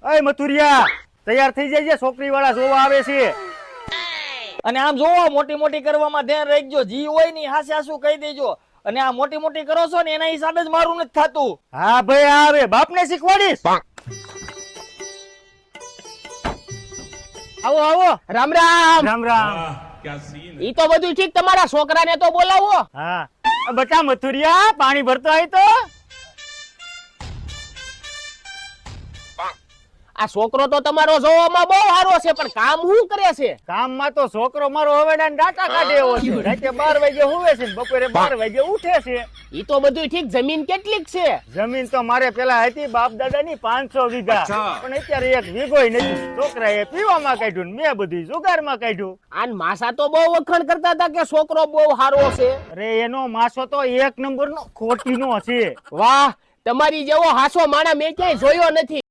અય મથુરિયા તૈયાર થઈ જાય, છોકરી વાળા જોવા આવે છે. અને આમ જોવો મોટી મોટી કરવામાં ધ્યાન રાખજો, જી હોય ની હાસે હાસું કહી દેજો. અને આ મોટી મોટી કરો છો ને એના હિસાબે જ મારું નથી થતું. હા ભાઈ આવે, બાપને શીખવાડીશ. આવો આવો, રામ રામ. રામ રામ. ઈ તો બધું ઠીક, તમારા છોકરાને તો બોલાવો. હા બટા મથુરિયા, પાણી ભરતો હોય તો. આ છોકરો તો તમારો જોવામાં બહુ સારો છે, પણ કામ શું કરે છે? કામમાં તો છોકરો મારો હવે ડાટા કાઢે એવો છે. રાતે 12 વાગે હુવે છે ને બપોરે 12 વાગે ઉઠે છે. ઈ તો બધું ઠીક, જમીન કેટલીક છે? જમીન તો મારે પેલા હતી બાપ દાદાની 500 વીઘા, પણ અત્યારે 1 વીઘોય નથી. છોકરાએ પીવામાં કાઢ્યું ને મેં બધું જુગારમાં કાઢ્યું. આન માસા તો બહુ વખાણ કરતા હતા કે છોકરો બહુ સારો છે. અરે એનો માસો તો 1 નંબરનો ખોટીનો છે. વાહ, તમારી જેવો હાસો માણા મેં ક્યાંય જોયો નથી.